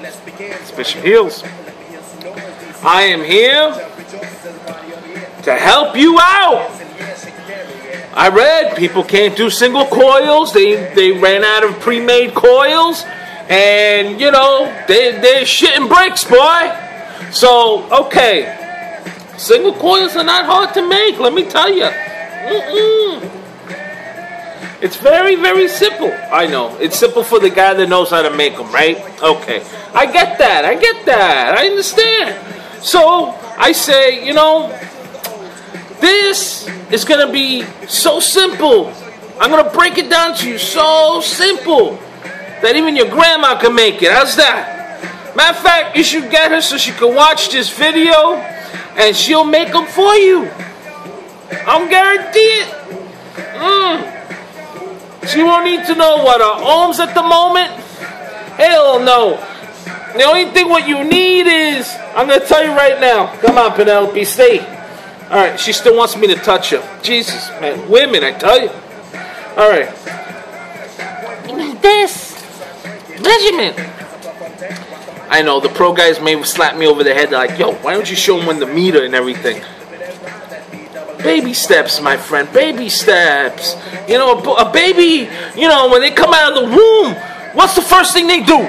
It's Bishopheals. I am here to help you out. I read people can't do single coils. They ran out of pre-made coils, and you know they're shitting bricks, boy. So okay, single coils are not hard to make. Let me tell you. It's very, very simple. I know. It's simple for the guy that knows how to make them, right? Okay. I get that. I understand. So, I say, you know, this is going to be so simple. I'm going to break it down to you so simple that even your grandma can make it. How's that? Matter of fact, you should get her so she can watch this video and she'll make them for you. I'll guarantee it. She won't need to know what are ohms at the moment. Hell no. The only thing what you need is, I'm going to tell you right now. Come on, Penelope, stay. Alright, she still wants me to touch her. Jesus, man. Women, I tell you. Alright. This measurement. I know, the pro guys may slap me over the head. They're like, yo, why don't you show them when the meter and everything? Baby steps, my friend. Baby steps. You know, a baby, you know, when they come out of the womb, what's the first thing they do?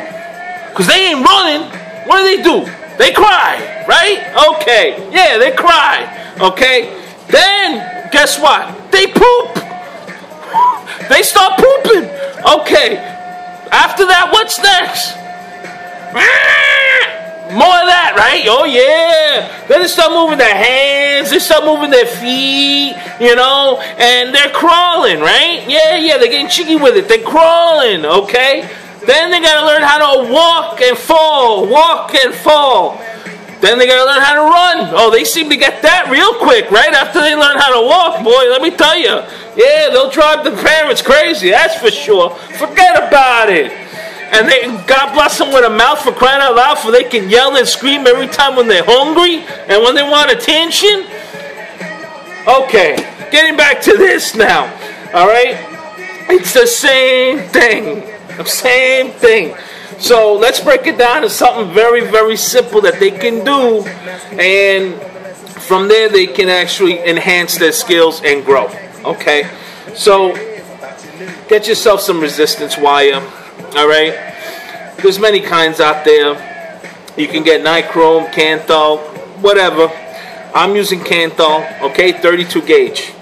Because they ain't running. What do? They cry, right? Okay. Yeah, they cry. Okay. Then, guess what? They poop. They start pooping. Okay. After that, what's next? More of that, right? Oh, yeah. Then they start moving their hands. They start moving their feet, you know, and they're crawling, right? Yeah, they're getting cheeky with it. They're crawling, okay? Then they got to learn how to walk and fall. Then they got to learn how to run. Oh, they seem to get that real quick, right? After they learn how to walk, boy, let me tell you. Yeah, they'll drive the parents crazy, that's for sure. Forget about it. And they, God bless them with a mouth for crying out loud, for they can yell and scream every time when they're hungry and when they want attention. Okay, getting back to this now. All right, it's the same thing. So let's break it down to something very, very simple that they can do, and from there they can actually enhance their skills and grow. Okay, so get yourself some resistance wire. Alright, there's many kinds out there. You can get nichrome, Kanthal, whatever. I'm using Kanthal, okay, 32 gauge.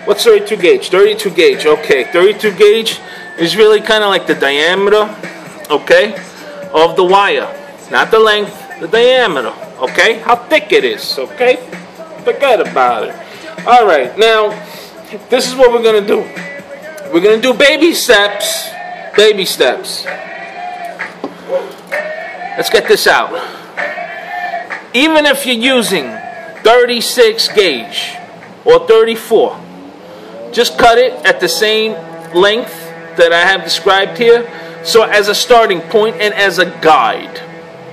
What's 32 gauge? 32 gauge, okay. 32 gauge is really kind of like the diameter, okay, of the wire. Not the length, the diameter, okay? How thick it is, okay? Forget about it. Alright, now, this is what we're going to do. We're going to do baby steps. Baby steps. Let's get this out. Even if you're using 36 gauge or 34, just cut it at the same length that I have described here. So as a starting point and as a guide.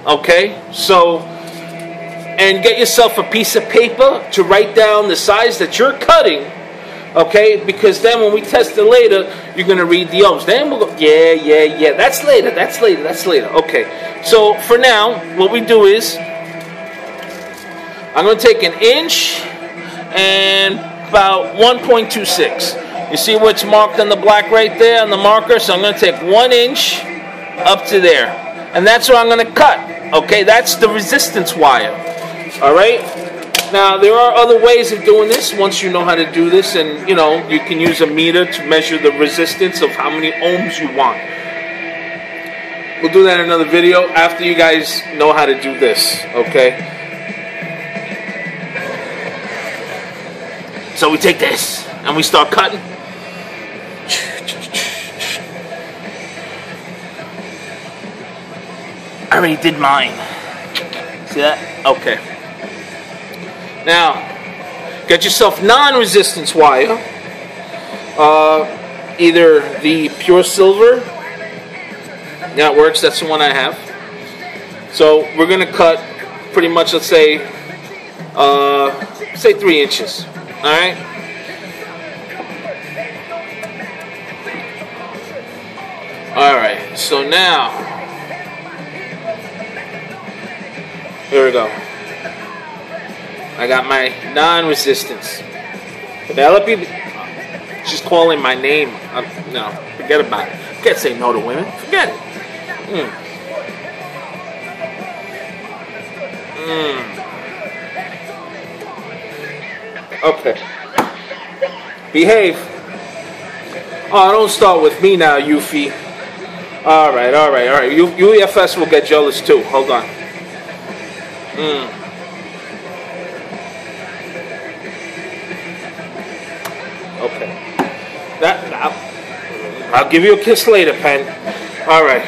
Okay? So, and get yourself a piece of paper to write down the size that you're cutting. Okay, because then when we test it later, you're going to read the ohms. Then we'll go, yeah. That's later. Okay, so for now, what we do is, I'm going to take an inch and about 1.26. You see what's marked on the black right there on the marker? So I'm going to take 1 inch up to there. And that's what I'm going to cut. Okay, that's the resistance wire. Alright? Now, there are other ways of doing this once you know how to do this, and, you know, you can use a meter to measure the resistance of how many ohms you want. We'll do that in another video after you guys know how to do this, okay? So we take this, and we start cutting. I already did mine. See that? Okay. Now, get yourself non-resistance wire, either the pure silver, that works, that's the one I have. So we're going to cut pretty much, let's say 3 inches, alright? Alright, so now, Here we go. I got my non-resistance. Penelope, she's calling my name. No, forget about it. Can't say no to women. Forget it. Okay. Behave. Oh, don't start with me now, Yuffie. Alright. UEFS will get jealous too. Hold on. Okay. I'll give you a kiss later, Pen. Alright.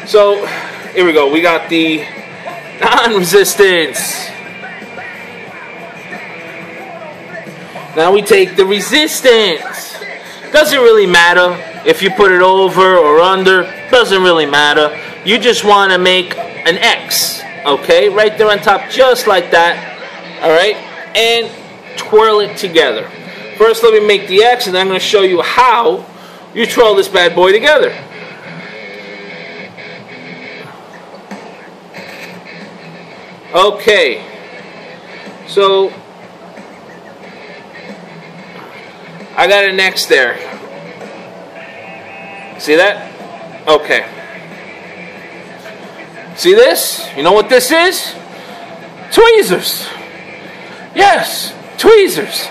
So, here we go. We got the non-resistance. Now we take the resistance. Doesn't really matter if you put it over or under. Doesn't really matter. You just want to make an X. Okay? Right there on top, just like that. Alright? And twirl it together. First, let me make the X, and then I'm going to show you how you twirl this bad boy together. Okay. So, I got an X there. See that? Okay. See this? You know what this is? Tweezers. Yes, tweezers.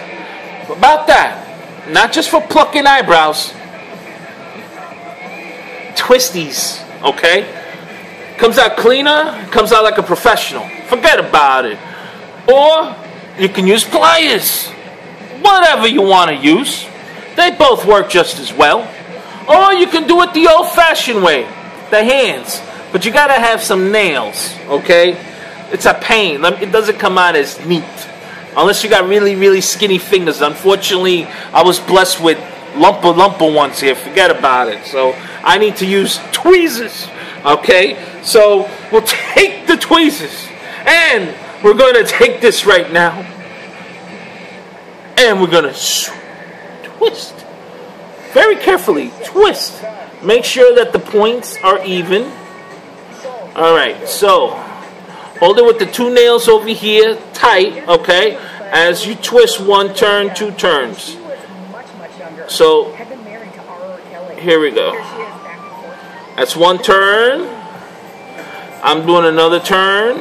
About that. Not just for plucking eyebrows. Twisties. Okay? Comes out cleaner. Comes out like a professional. Forget about it. Or you can use pliers. Whatever you want to use. They both work just as well. Or you can do it the old-fashioned way. The hands. But you got to have some nails. Okay? It's a pain. It doesn't come out as neat. Unless you got really, really skinny fingers. Unfortunately, I was blessed with lumpa ones here. Forget about it. So, I need to use tweezers. Okay? So, we'll take the tweezers. And we're going to take this right now. And we're going to twist. Very carefully. Twist. Make sure that the points are even. Alright, so hold it with the two nails over here tight, okay? As you twist one turn, two turns. So, here we go. That's one turn. I'm doing another turn.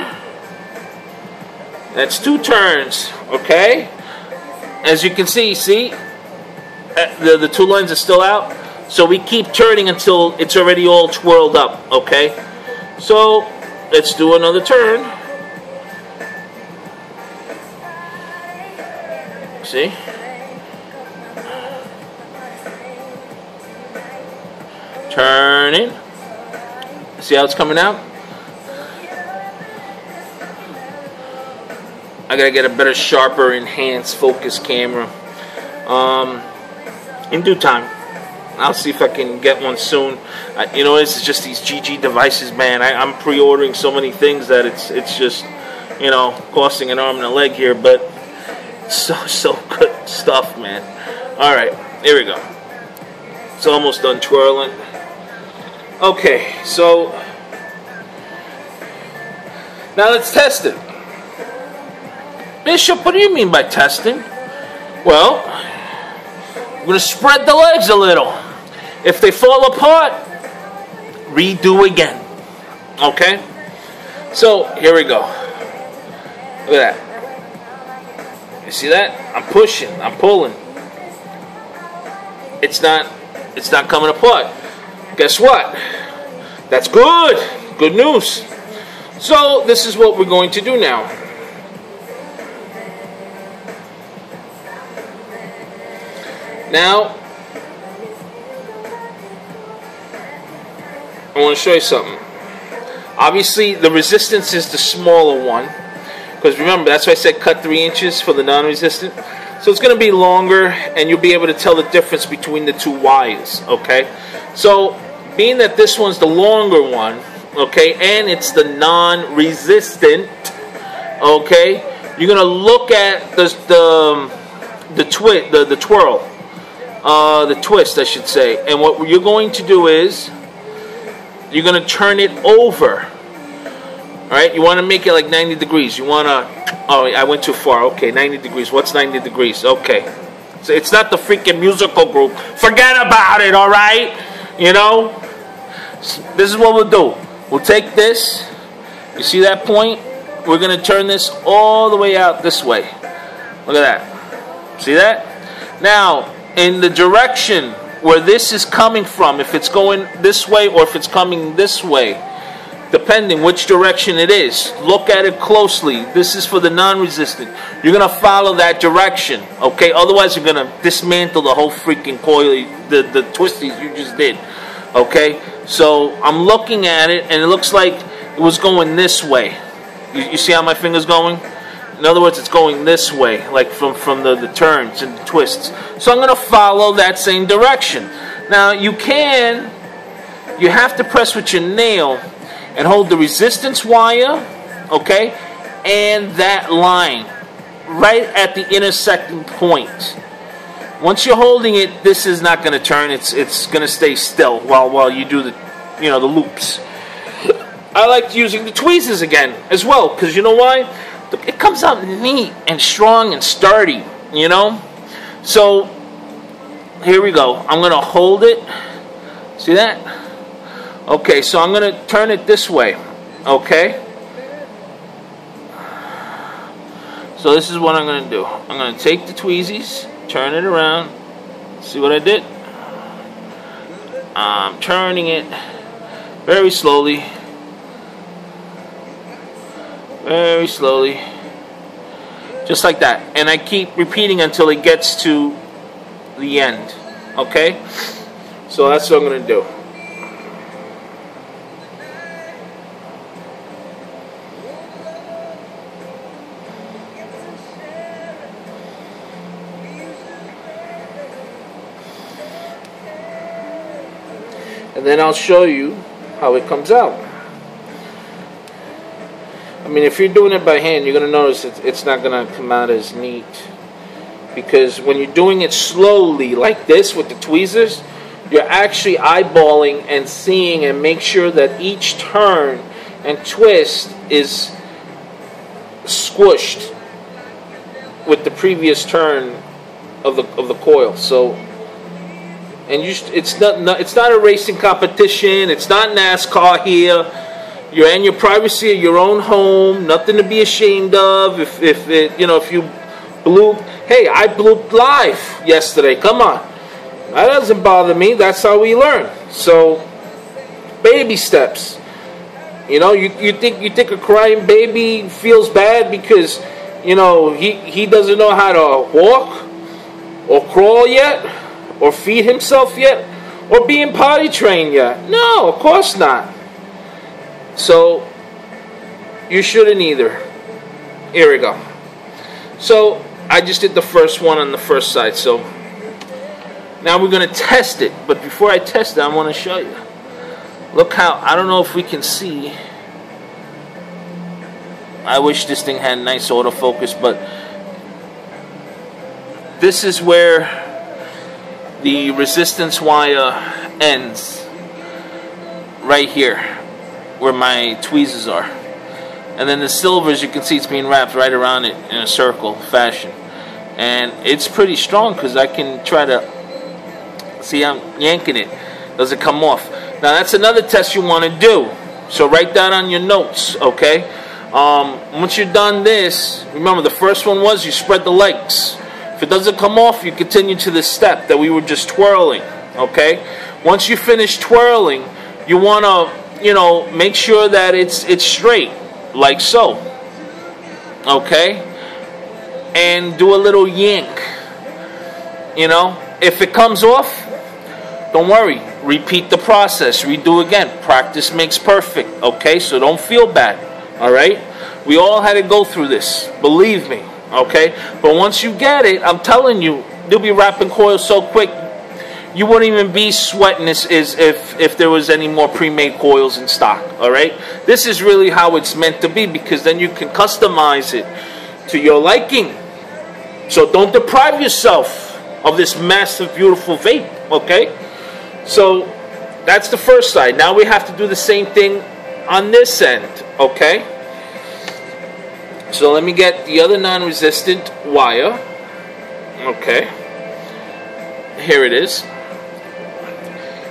That's two turns, okay? As you can see, the two lines are still out. So we keep turning until it's already all twirled up, okay? So, let's do another turn. See? Turning. See how it's coming out? I gotta get a better, sharper, enhanced focus camera. In due time. I'll see if I can get one soon. You know, it's just these GG devices, man. I'm pre-ordering so many things that it's just, you know, costing an arm and a leg here, but so good stuff, man. Alright, here we go. It's almost done twirling. Okay, so now let's test it. Bishop, what do you mean by testing? Well, I'm going to spread the legs a little. If they fall apart, redo again. Okay? So, here we go. Look at that. You see that? I'm pushing. I'm pulling. It's not coming apart. Guess what? That's good. Good news. So, this is what we're going to do now. Now, I want to show you something. Obviously, the resistance is the smaller one. Because remember, that's why I said cut 3 inches for the non-resistant. So it's going to be longer, and you'll be able to tell the difference between the two wires, okay? So, being that this one's the longer one, okay, and it's the non-resistant, okay, you're going to look at the twirl. The twist, I should say. And what you're going to do is, you're going to turn it over Alright, you want to make it like 90 degrees. You want to... Oh, I went too far. Okay, 90 degrees. What's 90 degrees? Okay. So it's not the freaking musical group. Forget about it, alright? You know? This is what we'll do. We'll take this. You see that point? We're going to turn this all the way out this way. Look at that. See that? Now, in the direction where this is coming from, if it's going this way or if it's coming this way, depending which direction it is, look at it closely. This is for the non-resistant. You're going to follow that direction, okay? Otherwise, you're going to dismantle the whole freaking coil, the twisties you just did, okay? So, I'm looking at it, and it looks like it was going this way. You see how my finger's going? In other words, it's going this way, like from the turns and the twists. So I'm going to follow that same direction. Now, you have to press with your nail and hold the resistance wire, okay, and that line right at the intersecting point. Once you're holding it, this is not going to turn. It's going to stay still while you do the loops. I like using the tweezers again as well, because you know why? It comes out neat and strong and sturdy, you know? So, here we go. I'm going to hold it. See that? Okay, so I'm going to turn it this way. Okay? So this is what I'm going to do. I'm going to take the tweezies, turn it around. See what I did? I'm turning it very slowly. Very slowly. Just like that. And I keep repeating until it gets to the end. Okay? So that's what I'm going to do. And then I'll show you how it comes out. I mean, if you're doing it by hand, you're going to notice it's not going to come out as neat. Because when you're doing it slowly, like this, with the tweezers, you're actually eyeballing and seeing and make sure that each turn and twist is squished with the previous turn of the coil. So, and it's not a racing competition. It's not NASCAR here. You're in your privacy of your own home. Nothing to be ashamed of. If you bloop, hey, I blooped live yesterday. Come on, that doesn't bother me. That's how we learn. So, baby steps. You know, you think a crying baby feels bad because he doesn't know how to walk or crawl yet or feed himself yet or being potty trained yet? No, of course not. So, you shouldn't either. Here we go. So, I just did the first one on the first side. So, now we're going to test it. But before I test it, I want to show you. Look how, I don't know if we can see. I wish this thing had nice autofocus, but this is where the resistance wire ends. Right here, where my tweezers are. And then the silvers, you can see it's being wrapped right around it in a circle fashion. And it's pretty strong because I can try to, see, I'm yanking it. Does it come off? Now that's another test you want to do. So write that on your notes, okay? Once you're done this, remember the first one was you spread the legs. If it doesn't come off, you continue to the step that we were just twirling, okay? Once you finish twirling, you want to, make sure that it's straight, like so, okay? And do a little yank, If it comes off, don't worry. Repeat the process. Redo again. Practice makes perfect, okay? So don't feel bad, all right? We all had to go through this, believe me, okay? But once you get it, I'm telling you, you'll be wrapping coils so quick, you wouldn't even be sweating this if there was any more pre-made coils in stock, all right? This is really how it's meant to be because then you can customize it to your liking. So don't deprive yourself of this massive, beautiful vape, okay? So that's the first side. Now we have to do the same thing on this end, okay? So let me get the other non-resistant wire. Okay. Here it is.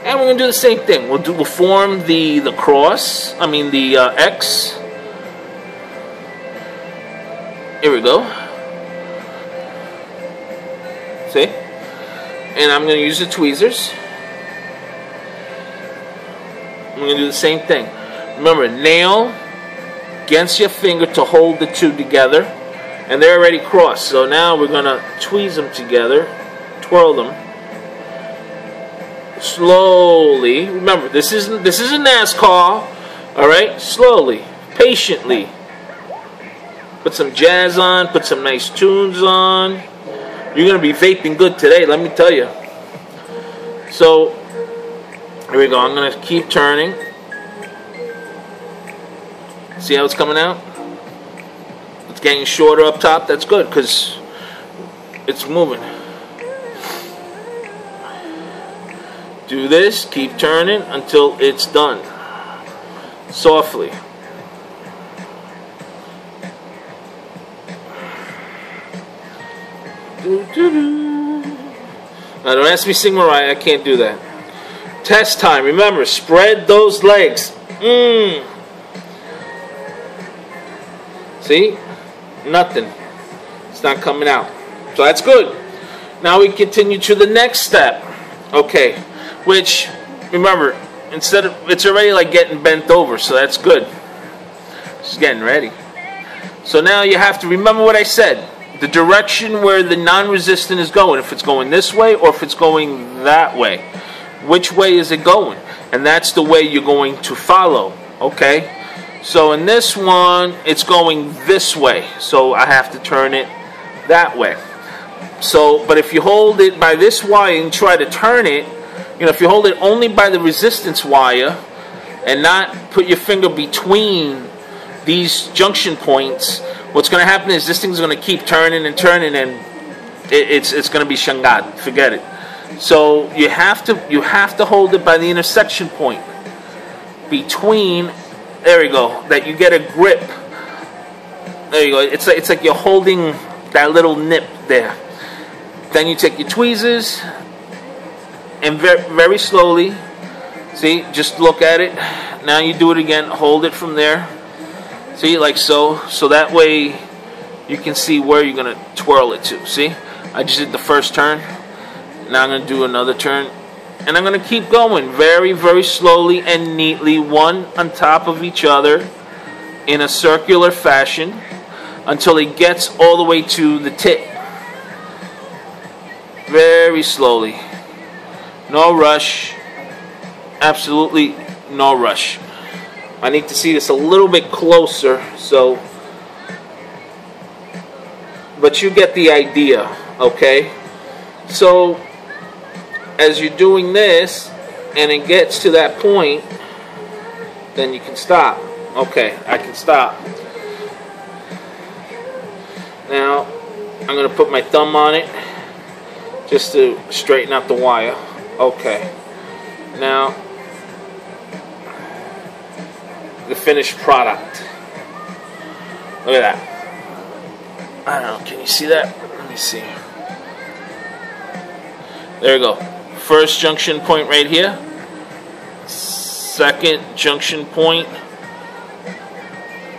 And we're going to do the same thing. We'll form the cross. I mean the X. Here we go. See? And I'm going to use the tweezers. I'm going to do the same thing. Remember, nail against your finger to hold the two together. And they're already crossed. So now we're going to tweeze them together. Twirl them. Slowly. Remember, this isn't NASCAR. Alright? Slowly. Patiently. Put some jazz on. Put some nice tunes on. You're going to be vaping good today, let me tell you. So, here we go. I'm going to keep turning. See how it's coming out? It's getting shorter up top. That's good because it's moving. Do this. Keep turning until it's done. Softly. Now don't ask me to sing Mariah, I can't do that. Test time, remember, spread those legs. See? Nothing. It's not coming out. So that's good. Now we continue to the next step. Okay. Which, remember, instead of, it's already like getting bent over, so that's good. It's getting ready. So now you have to remember what I said. The direction where the non-resistant is going, if it's going this way or if it's going that way. Which way is it going? And that's the way you're going to follow. Okay? So in this one, it's going this way. So I have to turn it that way. So, but if you hold it by this wire and try to turn it, you know, if you hold it only by the resistance wire and not put your finger between these junction points, what's going to happen is this thing's going to keep turning and turning, and it's going to be shangad. Forget it. So you have to hold it by the intersection point between. There you go. That you get a grip. There you go. It's like you're holding that little nip there. Then you take your tweezers and very slowly. See, just look at it. Now you do it again. Hold it from there. See, like so. So that way you can see where you're going to twirl it to. See? I just did the first turn. Now I'm going to do another turn. And I'm going to keep going very, very slowly and neatly, one on top of each other in a circular fashion until it gets all the way to the tip. Very slowly. No rush. Absolutely no rush. I need to see this a little bit closer, so, but you get the idea, okay? So, as you're doing this, and it gets to that point, then you can stop. Okay, I can stop. Now, I'm going to put my thumb on it, just to straighten out the wire. Okay. Now, the finished product. Look at that. I don't know, can you see that? Let me see. There we go. First junction point right here. Second junction point.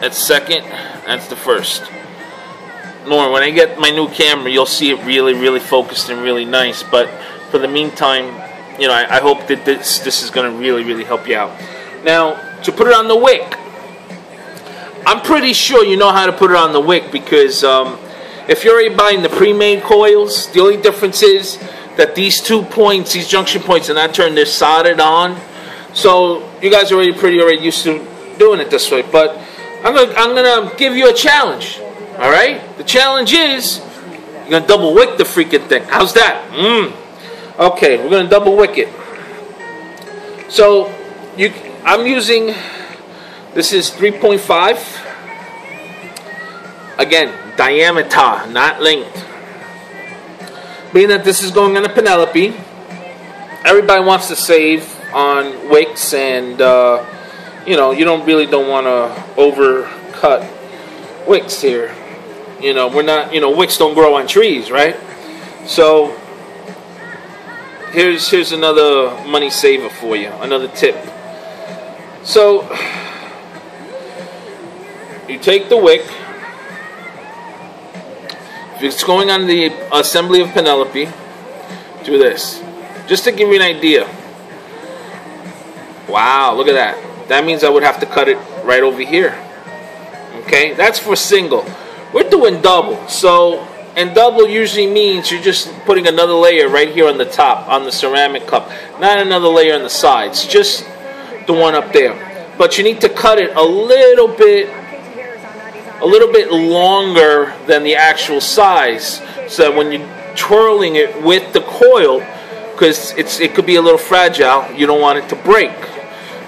That's second. That's the first. Lauren, when I get my new camera, you'll see it really, really focused and really nice. But for the meantime, you know, I hope that this is going to really, really help you out. Now, to put it on the wick, I'm pretty sure you know how to put it on the wick because if you're already buying the pre-made coils, the only difference is that these 2 points, these junction points, are not turned, they're soldered on. So you guys are already used to doing it this way. But I'm gonna give you a challenge. All right? The challenge is you're gonna double wick the freaking thing. How's that? Okay, we're gonna double wick it. So I'm using, this is 3.5. Again, diameter, not length. Being that this is going on a Penelope, everybody wants to save on wicks, and you know, you don't want to overcut wicks here. You know, we're not, you know, wicks don't grow on trees, right? So here's another money saver for you, another tip. So you take the wick. If it's going on the assembly of Penelope, do this. Just to give you an idea. Wow, look at that. That means I would have to cut it right over here. Okay, that's for single. We're doing double. So, and double usually means you're just putting another layer right here on the top, on the ceramic cup. Not another layer on the sides, just the one up there. But you need to cut it a little bit longer than the actual size, so that when you're twirling it with the coil, because it could be a little fragile, you don't want it to break.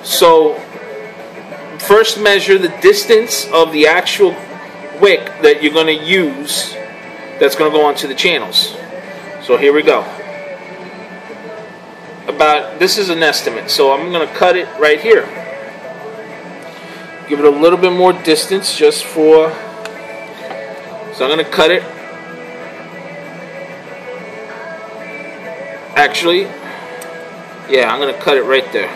So first measure the distance of the actual wick that you're going to use, that's going to go onto the channels. So here we go. This is an estimate, so I'm going to cut it right here. Give it a little bit more distance just for, so I'm going to cut it. Actually, yeah, I'm going to cut it right there.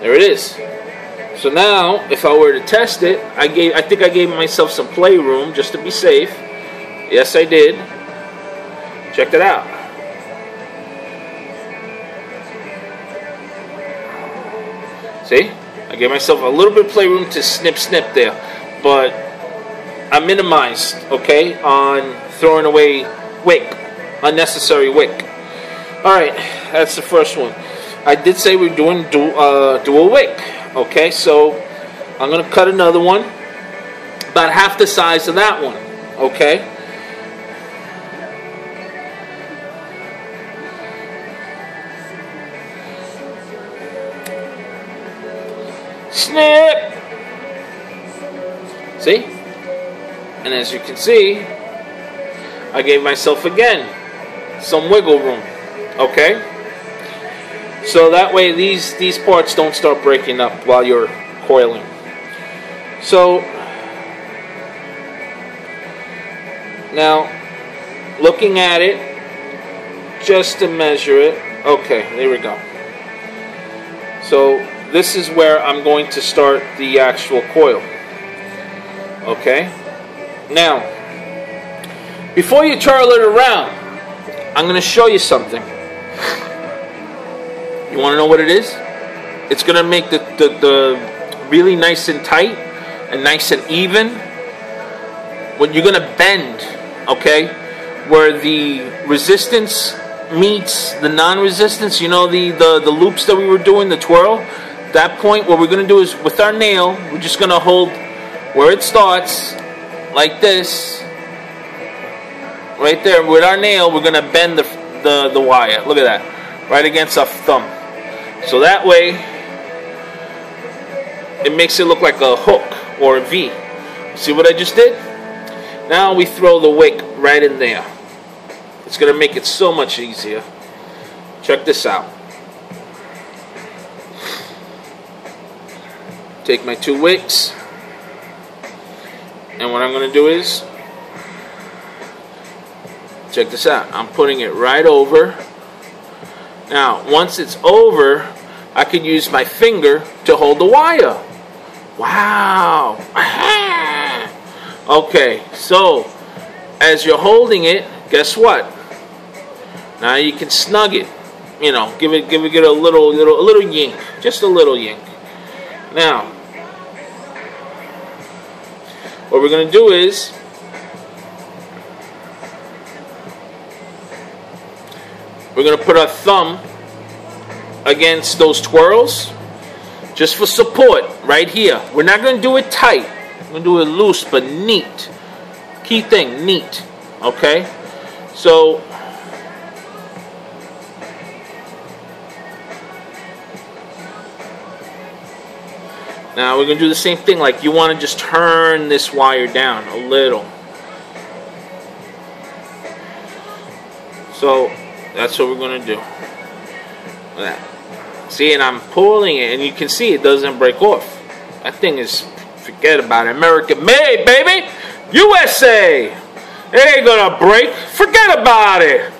There it is. So now, if I were to test it, I think I gave myself some playroom just to be safe. Yes, I did. Check that out. See? I gave myself a little bit of playroom to snip there. But I minimized, okay, on throwing away wick. Unnecessary wick. Alright, that's the first one. I did say we're doing dual wick. Okay, so I'm going to cut another one. About half the size of that one. Okay. Snip! See? And as you can see, I gave myself again some wiggle room. Okay? So that way these parts don't start breaking up while you're coiling. So now looking at it, just to measure it, okay, there we go. So this is where I'm going to start the actual coil. Okay? Now, before you twirl it around, I'm going to show you something. You want to know what it is? It's going to make the really nice and tight and nice and even. When you're going to bend, okay, where the resistance meets the non-resistance, you know, the loops that we were doing, the twirl, that point, what we're going to do is with our nail, we're just going to hold where it starts, like this, right there. With our nail, we're going to bend the wire. Look at that, right against our thumb. So that way, it makes it look like a hook or a V. See what I just did? Now we throw the wick right in there. It's going to make it so much easier. Check this out. Take my two wicks, and what I'm going to do is, check this out. I'm putting it right over. Now, once it's over, I can use my finger to hold the wire. Wow. Okay, so as you're holding it, guess what? Now you can snug it. You know, give it a little yank, just a little yank. Now, what we're going to do is, we're going to put our thumb against those twirls, just for support, right here. We're not going to do it tight. We're going to do it loose, but neat. Key thing, neat. Okay? So, now we're going to do the same thing. Like, you want to just turn this wire down a little. So, that's what we're going to do. Look at that. See, and I'm pulling it, and you can see it doesn't break off. That thing is, forget about it, American made, baby! USA! It ain't gonna break. Forget about it.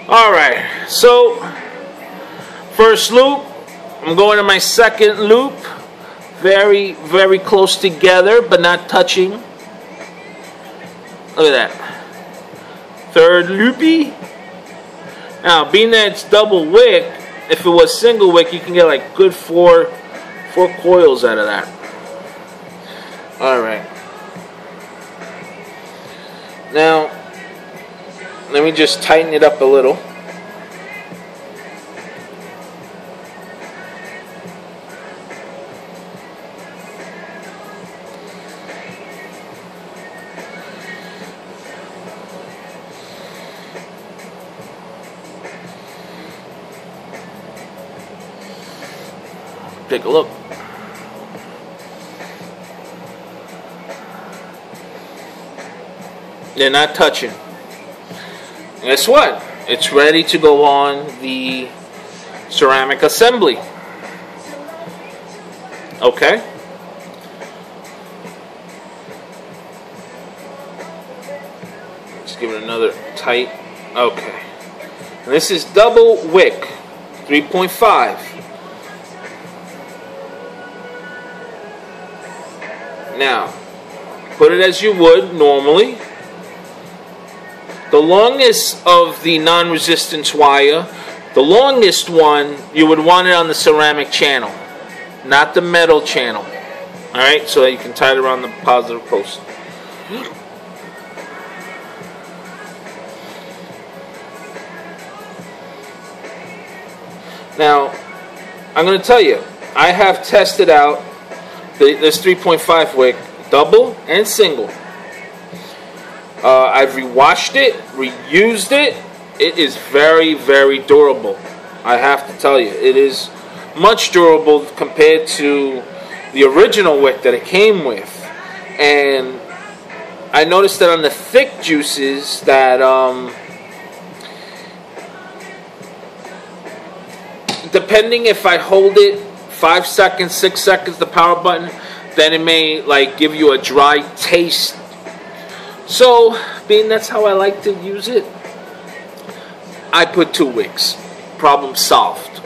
Alright, so first loop. I'm going to my second loop. Very, very close together, but not touching. Look at that. Third loopy. Now, being that it's double wick, if it was single wick, you can get like good four coils out of that. Alright. Now, let me just tighten it up a little. Take a look. They're not touching. Guess what? It's ready to go on the ceramic assembly. Okay? Let's give it another tight. Okay. And this is double wick, 3.5. Now, put it as you would normally. The longest of the non-resistance wire, the longest one, you would want it on the ceramic channel, not the metal channel. Alright, so that you can tie it around the positive post. Now, I'm going to tell you, I have tested out this 3.5 wick, double and single. I've rewashed it, reused it. It is very, very durable. I have to tell you, it is much durable compared to the original wick that it came with. And I noticed that on the thick juices that depending if I hold it 5 seconds, 6 seconds, the power button, then it may like give you a dry taste. So, being that's how I like to use it, I put 2 wicks. Problem solved.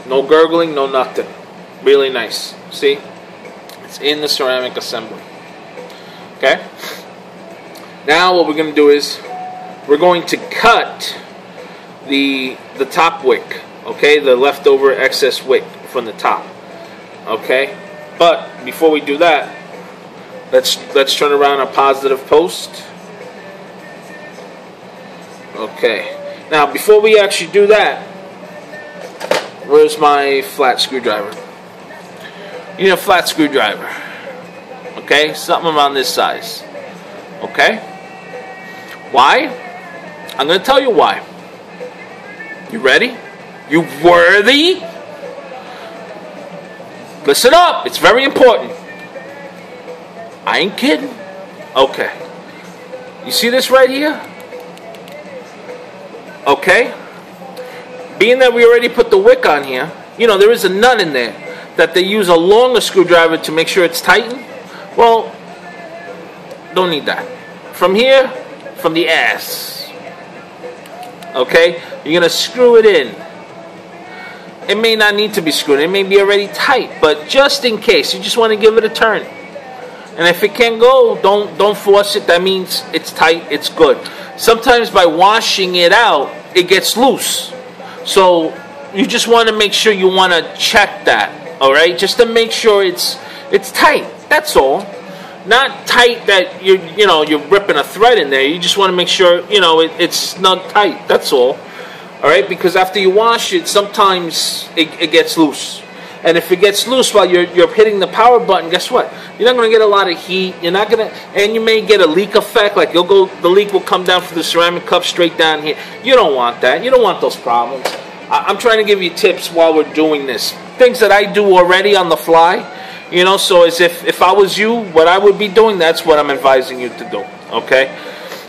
No gurgling, no nothing. Really nice. See? It's in the ceramic assembly. Okay? Now what we're going to do is we're going to cut the top wick. Okay? The leftover excess wick from the top. Okay, but before we do that, let's turn around a positive post. Okay, now before we actually do that, where's my flat screwdriver? You need a flat screwdriver. Okay, something around this size. Okay, why? I'm going to tell you why. You ready? You worthy? Listen up, it's very important. I ain't kidding. Okay. You see this right here? Okay. Being that we already put the wick on here, you know, there is a nut in there that they use a longer screwdriver to make sure it's tightened. Well, don't need that. From here, from the ass. Okay? You're going to screw it in. It may not need to be screwed. It may be already tight, but just in case, you just want to give it a turn. And if it can't go, don't force it. That means it's tight, it's good. Sometimes by washing it out, it gets loose. So you just want to make sure you want to check that, all right? Just to make sure it's tight. That's all. Not tight that you're ripping a thread in there. You just want to make sure it's snug tight. That's all. Alright, because after you wash it, sometimes it gets loose. And if it gets loose while you're hitting the power button, guess what? You're not going to get a lot of heat. You're not going to, and you may get a leak effect. Like the leak will come down from the ceramic cup straight down here. You don't want that. You don't want those problems. I'm trying to give you tips while we're doing this. Things that I do already on the fly. So as if I was you, what I would be doing, that's what I'm advising you to do. Okay?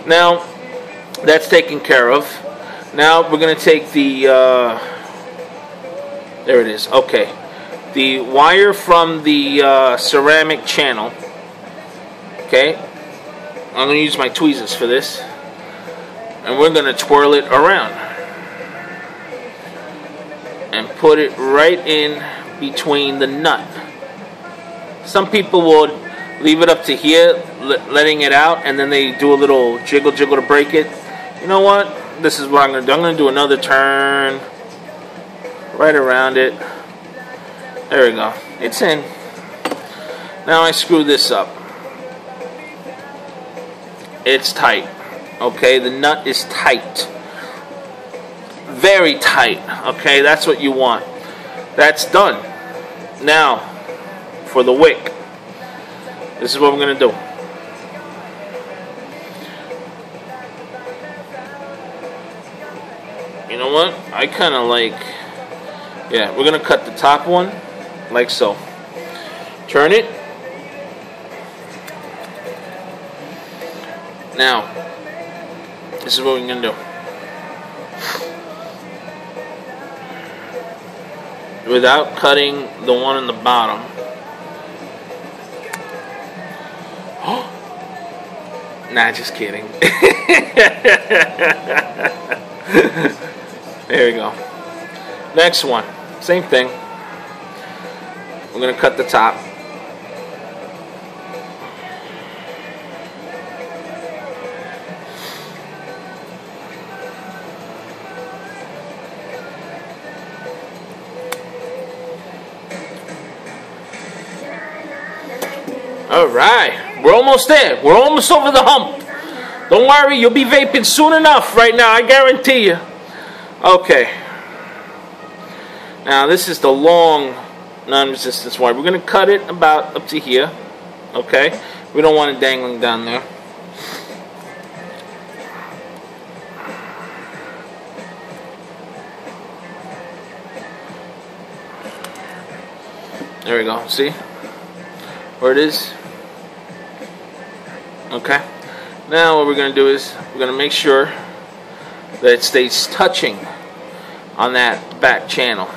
Now, that's taken care of. Now we're going to take the There it is. Okay. The wire from the ceramic channel. Okay. I'm going to use my tweezers for this. And we're going to twirl it around. And put it right in between the nut. Some people would leave it up to here, letting it out, and then they do a little jiggle to break it. You know what? This is what I'm going to do. I'm going to do another turn right around it. There we go. It's in. Now I screw this up. It's tight. Okay, the nut is tight. Very tight. Okay, that's what you want. That's done. Now, for the wick. This is what we're going to do. You know what? I kind of like... Yeah, we're going to cut the top one like so. Turn it. Now, this is what we're going to do. Without cutting the one on the bottom. Nah, just kidding. There we go. Next one. Same thing. We're going to cut the top. Alright, we're almost there. We're almost over the hump. Don't worry, you'll be vaping soon enough right now, I guarantee you. Okay. Now, this is the long non-resistance wire. We're going to cut it about up to here. Okay? We don't want it dangling down there. There we go. See? Where it is? Okay. Now what we're going to do is we're going to make sure that it stays touching on that back channel.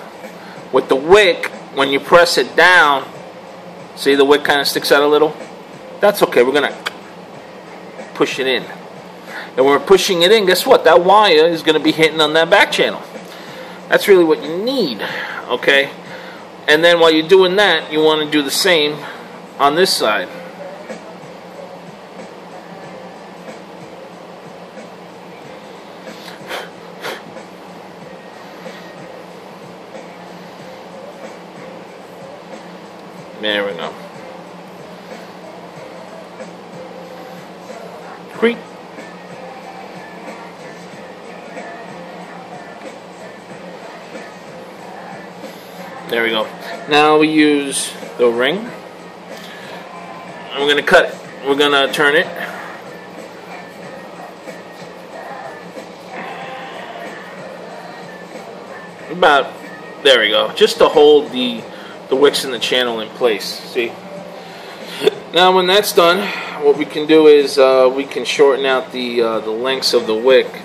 With the wick, when you press it down, see the wick kind of sticks out a little? That's okay. We're going to push it in. And when we're pushing it in, guess what? That wire is going to be hitting on that back channel. That's really what you need. Okay? And then while you're doing that, you want to do the same on this side. There we go. Creep. There we go. Now we use the ring. And we're going to cut it. We're going to turn it. About, there we go. Just to hold the wicks in the channel in place. See? Now when that's done, what we can do is we can shorten out the lengths of the wick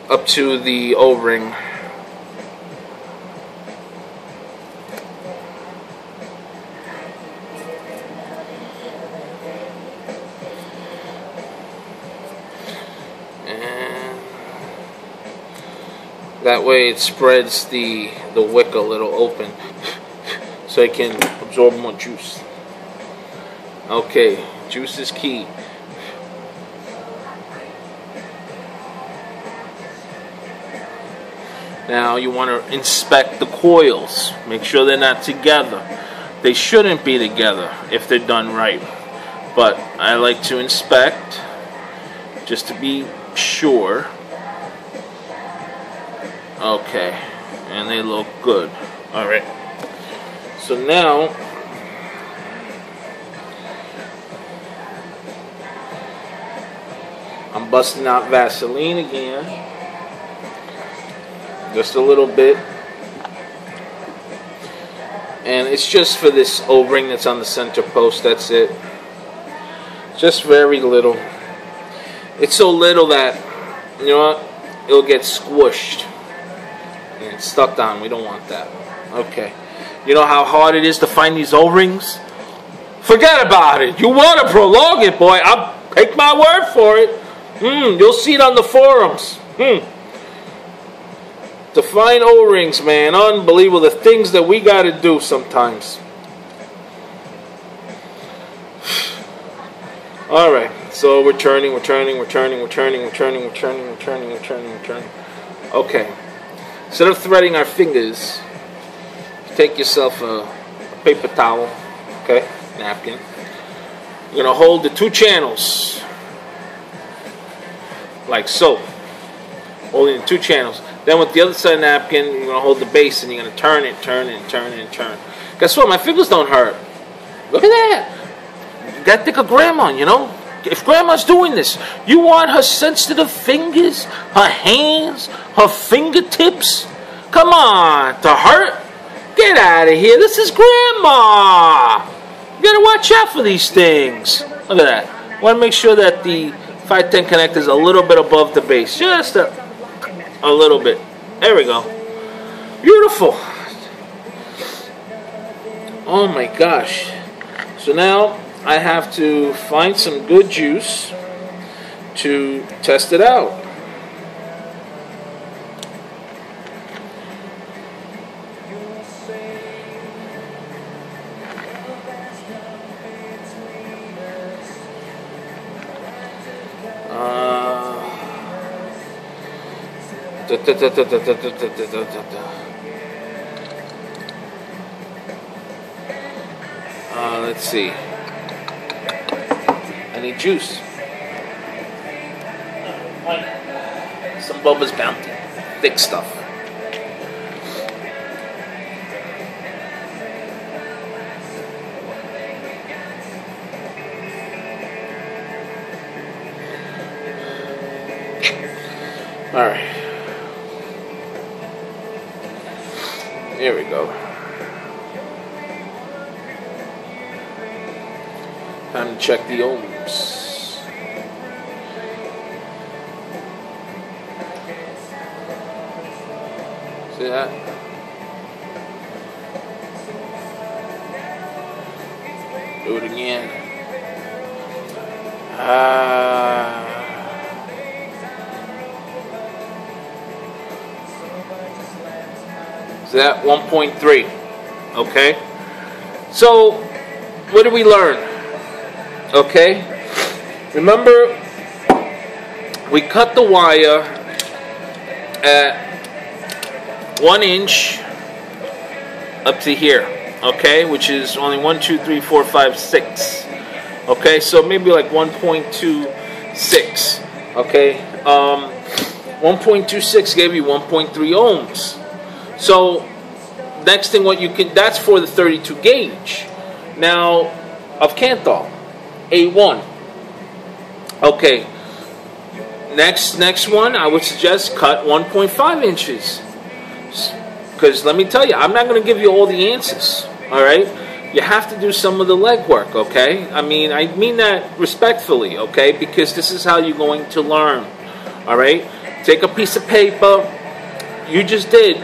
up to the O-ring. That way it spreads the wick a little open so it can absorb more juice. Okay, juice is key. Now you want to inspect the coils. Make sure they're not together. They shouldn't be together if they're done right. But I like to inspect just to be sure. Okay, and they look good. Alright, so now I'm busting out Vaseline again, just a little bit, and it's just for this O-ring that's on the center post. That's it, just very little. It's so little that, you know what, it'll get squished. And stuck down. We don't want that. Okay. You know how hard it is to find these O-rings? Forget about it. You want to prolong it, boy. I'll take my word for it. You'll see it on the forums. To find O-rings, man. Unbelievable. The things that we got to do sometimes. Alright. So we're turning. Okay. Instead of threading our fingers, take yourself a paper towel. Okay. Napkin. You're going to hold the two channels like so, holding the two channels. Then with the other side of the napkin, you're going to hold the base and you're going to turn it. Guess what? My fingers don't hurt. Look at that. You got to think of grandma, you know. If grandma's doing this, you want her sensitive fingers, her hands, her fingertips? Come on, to hurt? Get out of here. This is grandma. You gotta watch out for these things. Look at that. Want to make sure that the 510 connector is a little bit above the base. Just a little bit. There we go. Beautiful. Oh my gosh. So now I have to find some good juice to test it out. Let's see. I need juice. Some Bubba's Bounty. Thick stuff. Alright. Here we go. Time to check the ohms. See that? Do it again. So that 1.3. Okay. So what did we learn? Okay. Remember, we cut the wire at 1 inch up to here. Okay, which is only 1, 2, 3, 4, 5, 6. Okay, so maybe like 1.26. Okay, 1.26 gave you 1.3 ohms. So next thing, what you can, that's for the 32 gauge. Now of Canthal A1. Okay. Next one, I would suggest cut 1.5 inches. Because let me tell you, I'm not going to give you all the answers. Alright? You have to do some of the legwork, okay? I mean that respectfully, okay? Because this is how you're going to learn. Alright? Take a piece of paper. You just did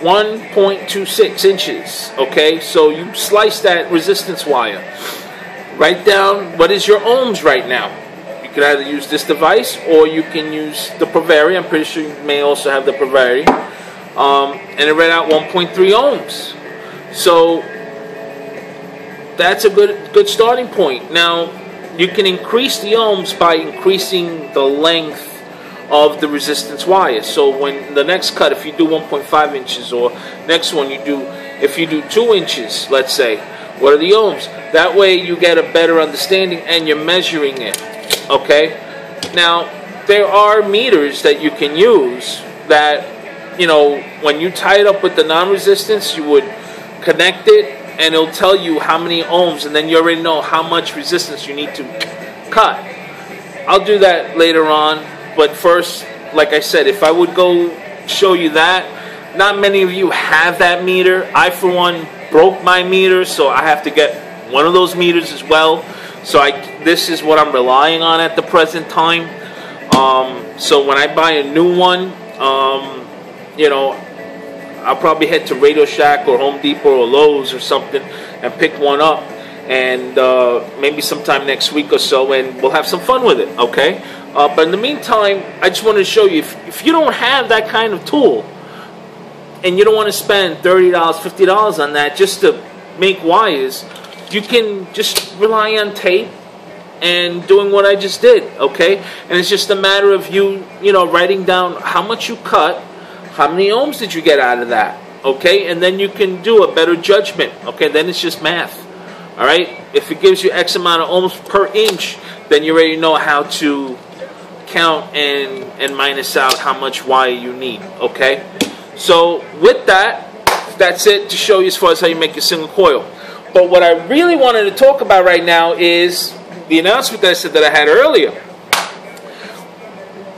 1.26 inches. Okay? So you slice that resistance wire. Write down what is your ohms right now. You can either use this device or you can use the Praveri. I'm pretty sure you may also have the Praveri. And it read out 1.3 ohms. So that's a good starting point. Now you can increase the ohms by increasing the length of the resistance wire. So when the next cut, if you do 1.5 inches, or next one if you do 2 inches, let's say, what are the ohms? That way you get a better understanding and you're measuring it. Okay? Now, there are meters that you can use that, you know, when you tie it up with the non-resistance, you would connect it and it'll tell you how many ohms, and then you already know how much resistance you need to cut. I'll do that later on, but first, like I said, if I would go show you that, not many of you have that meter. I, for one, broke my meter, so I have to get one of those meters as well. So this is what I'm relying on at the present time. So when I buy a new one, you know, I'll probably head to Radio Shack or Home Depot or Lowe's or something and pick one up, and maybe sometime next week or so, and we'll have some fun with it, okay? But in the meantime, I just wanted to show you, if you don't have that kind of tool, and you don't want to spend $30, $50 on that just to make wires, you can just rely on tape and doing what I just did, okay? And it's just a matter of you know, writing down how much you cut, how many ohms did you get out of that, okay? And then you can do a better judgment, okay? Then it's just math, all right? If it gives you X amount of ohms per inch, then you already know how to count and minus out how much wire you need, okay? So with that, that's it to show you as far as how you make your single coil. But what I really wanted to talk about right now is the announcement that I said that I had earlier.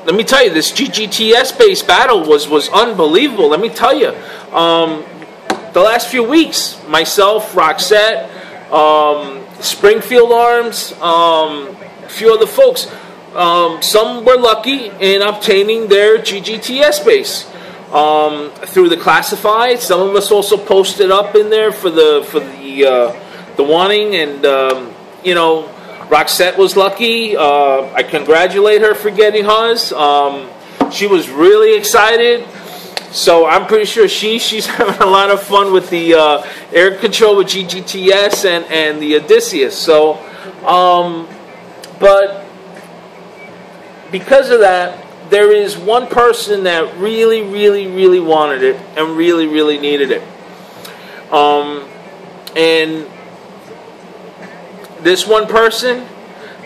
Let me tell you, this GGTS-based battle was unbelievable. Let me tell you, the last few weeks, myself, Roxette, Springfield Arms, a few other folks, some were lucky in obtaining their GGTS base through the classified. Some of us also posted up in there for the wanting, and you know, Roxette was lucky. I congratulate her for getting hers. She was really excited. So I'm pretty sure she's having a lot of fun with the air control with GGTS and the Odysseus. So, but because of that, there is one person that really, really, really wanted it and really, really needed it. And this one person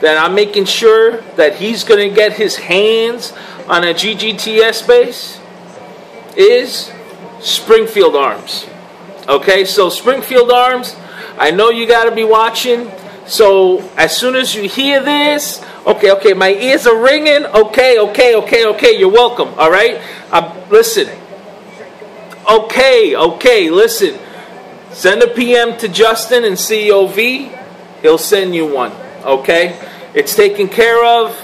that I'm making sure that he's going to get his hands on a GGTS base is Springfield Arms. Okay, so Springfield Arms, I know you got to be watching. So as soon as you hear this, okay, my ears are ringing. Okay, you're welcome. All right, listen. Okay, listen. Send a PM to Justin and COV. He'll send you one. Okay, it's taken care of.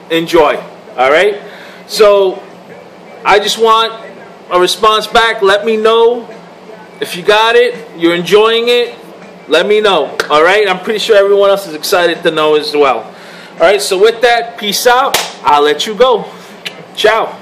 Enjoy. All right. So I just want a response back. Let me know if you got it, you're enjoying it. Let me know. All right. I'm pretty sure everyone else is excited to know as well. All right. So with that, peace out. I'll let you go. Ciao.